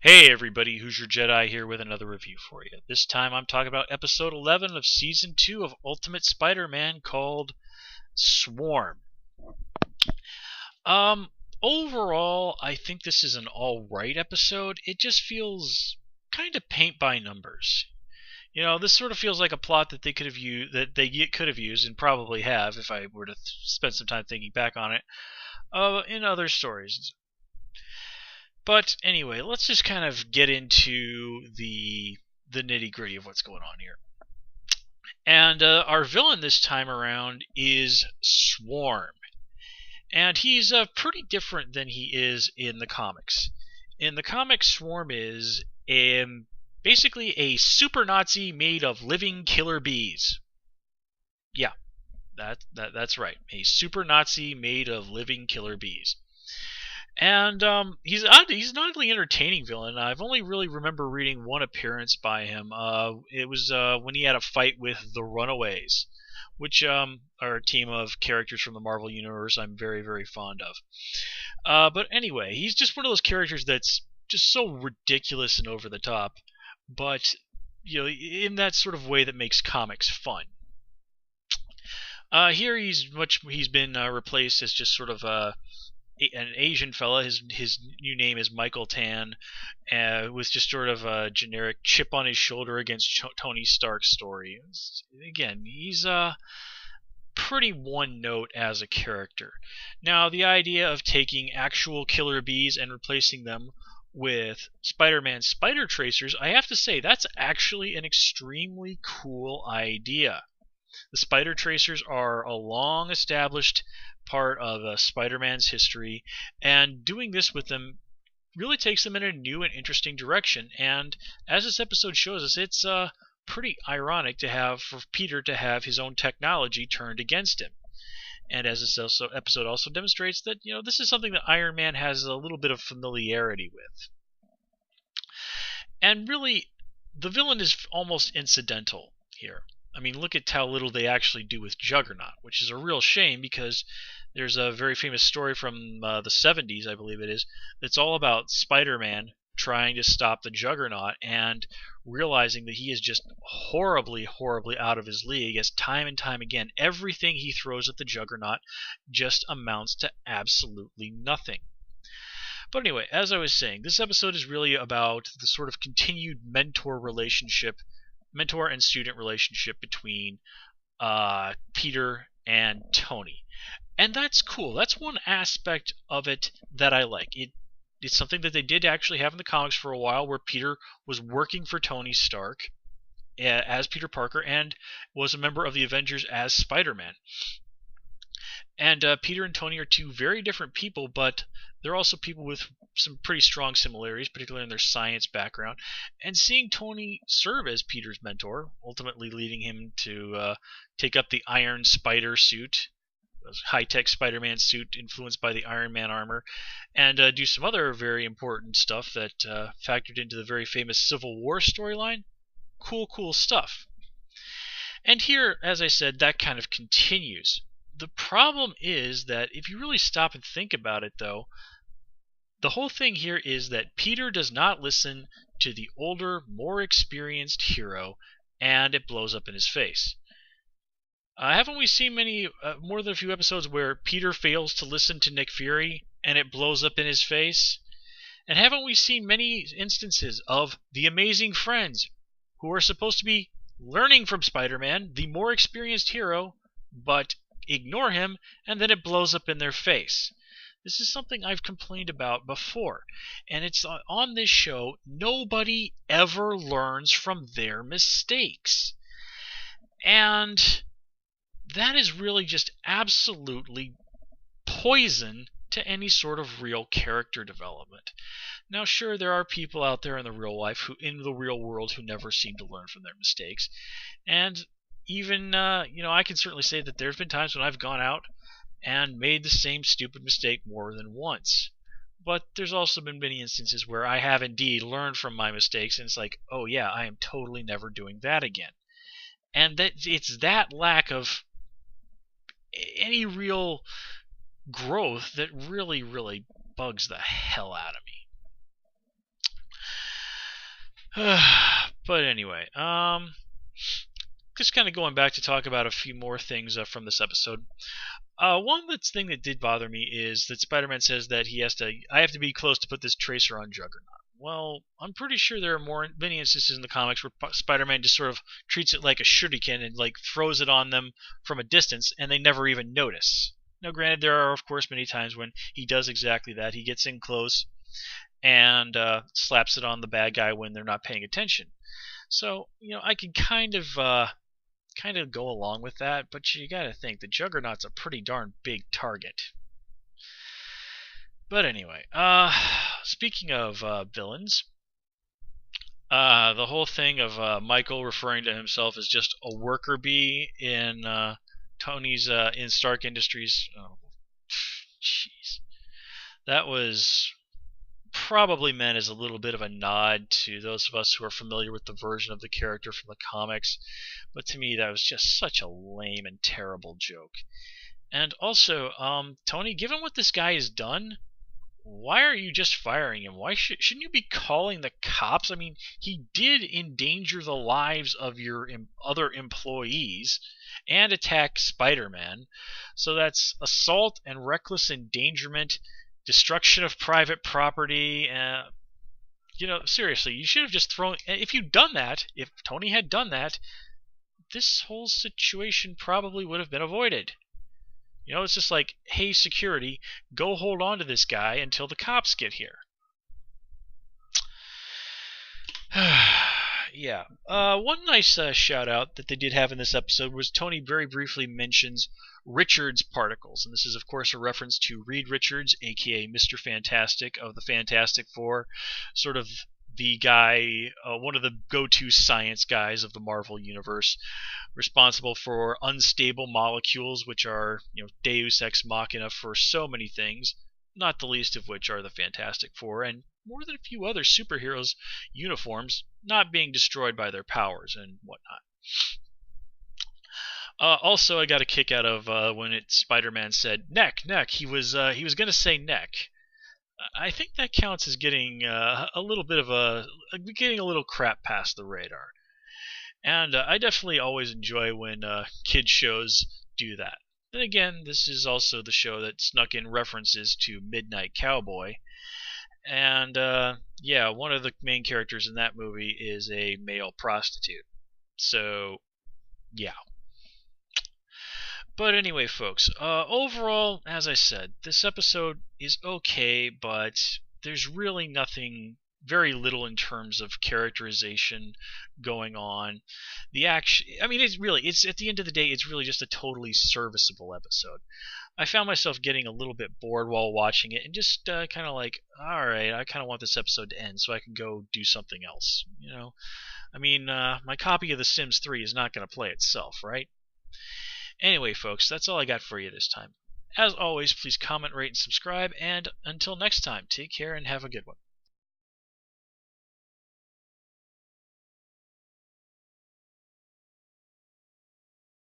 Hey everybody, Who's Your Jedi here with another review for you. This time I'm talking about episode 11 of season 2 of Ultimate Spider-Man called Swarm. Um, Overall, I think this is an alright episode. It just feels kind of paint by numbers. You know, this sort of feels like a plot that they could have used, and probably have if I were to spend some time thinking back on it, in other stories. But anyway, let's just kind of get into the nitty-gritty of what's going on here. And our villain this time around is Swarm. And he's pretty different than he is in the comics. In the comics, Swarm is basically a super Nazi made of living killer bees. Yeah, that's right. A super Nazi made of living killer bees. And he's an oddly entertaining villain. I've only really remember reading one appearance by him. It was when he had a fight with the Runaways, which are a team of characters from the Marvel Universe I'm very, very fond of. But anyway, he's just one of those characters that's just so ridiculous and over the top, but you know, in that sort of way that makes comics fun. Here he's been replaced as just sort of an Asian fella. His new name is Michael Tan, with just sort of a generic chip on his shoulder against Tony Stark's story. Again, he's pretty one note as a character. Now, the idea of taking actual killer bees and replacing them with Spider-Man spider tracers, I have to say that's actually an extremely cool idea. The spider tracers are a long established part of Spider-Man's history, and doing this with them really takes them in a new and interesting direction. And as this episode shows us, it's pretty ironic for Peter to have his own technology turned against him. And as this episode also demonstrates, that this is something that Iron Man has a little bit of familiarity with. And really, the villain is almost incidental here. I mean, look at how little they actually do with Juggernaut, which is a real shame because there's a very famous story from the 70s, I believe it is, that's all about Spider-Man trying to stop the Juggernaut and realizing that he is just horribly, horribly out of his league, as time and time again, everything he throws at the Juggernaut just amounts to absolutely nothing. But anyway, as I was saying, this episode is really about the sort of continued mentor and student relationship between Peter and Tony. And that's cool. That's one aspect of it that I like. It's something that they did actually have in the comics for a while, where Peter was working for Tony Stark as Peter Parker and was a member of the Avengers as Spider-Man. And Peter and Tony are two very different people, but they're also people with some pretty strong similarities, particularly in their science background. And seeing Tony serve as Peter's mentor, ultimately leading him to take up the Iron Spider suit, a high-tech Spider-Man suit influenced by the Iron Man armor, and do some other very important stuff that factored into the very famous Civil War storyline. Cool stuff. And here, as I said, that kind of continues. The problem is that if you really stop and think about it, though, the whole thing here is that Peter does not listen to the older, more experienced hero, and it blows up in his face. Haven't we seen more than a few episodes where Peter fails to listen to Nick Fury, and it blows up in his face? And haven't we seen many instances of the Amazing Friends, who are supposed to be learning from Spider-Man, the more experienced hero, but ignore him, and then it blows up in their face? This is something I've complained about before, and it's on this show. Nobody ever learns from their mistakes, and that is really just absolutely poison to any sort of real character development. Now, sure, there are people out there in the real world who never seem to learn from their mistakes, and even I can certainly say that there's been times when I've gone out and made the same stupid mistake more than once. But there's also been many instances where I have indeed learned from my mistakes, and it's like, oh yeah, I am totally never doing that again. And it's that lack of any real growth that really, really bugs the hell out of me. But anyway, just kind of going back to talk about a few more things from this episode. One thing that did bother me is that Spider-Man says that I have to be close to put this tracer on Juggernaut. Well, I'm pretty sure there are many instances in the comics where Spider-Man just sort of treats it like a shuriken and like throws it on them from a distance, and they never even notice. Now, granted, there are of course many times when he does exactly that. He gets in close and slaps it on the bad guy when they're not paying attention. So I can kind of go along with that, but you gotta think the Juggernaut's a pretty darn big target. But anyway, speaking of villains, the whole thing of Michael referring to himself as just a worker bee in Tony's in Stark Industries. Oh, jeez, that was probably meant as a little bit of a nod to those of us who are familiar with the version of the character from the comics, but to me that was just such a lame and terrible joke. And also, Tony, given what this guy has done, why are you just firing him? Why shouldn't you be calling the cops? I mean, he did endanger the lives of your other employees and attack Spider-Man, so that's assault and reckless endangerment, destruction of private property. Seriously, you should have just thrown. If you'd done that, if Tony had done that, this whole situation probably would have been avoided. It's just like, hey, security, go hold on to this guy until the cops get here. Yeah. One nice shout out that they did have in this episode was Tony very briefly mentions Richards particles, and this is of course a reference to Reed Richards, aka Mr. Fantastic of the Fantastic Four, sort of the guy, one of the go-to science guys of the Marvel Universe, responsible for unstable molecules, which are Deus Ex Machina for so many things, not the least of which are the Fantastic Four, and more than a few other superheroes' uniforms not being destroyed by their powers and whatnot. Also, I got a kick out of when Spider-Man said neck. He was going to say neck. I think that counts as getting a little bit of getting a little crap past the radar. And I definitely always enjoy when kid shows do that. Then again, this is also the show that snuck in references to Midnight Cowboy. And yeah, one of the main characters in that movie is a male prostitute. So, yeah. But anyway, folks, overall, as I said, this episode is okay, but there's really very little in terms of characterization going on. The action, I mean, it's at the end of the day, it's really just a totally serviceable episode. I found myself getting a little bit bored while watching it and just kind of like, alright, I kind of want this episode to end so I can go do something else, I mean, my copy of The Sims 3 is not going to play itself, right? Anyway, folks, that's all I got for you this time. As always, please comment, rate, and subscribe, and until next time, take care and have a good one.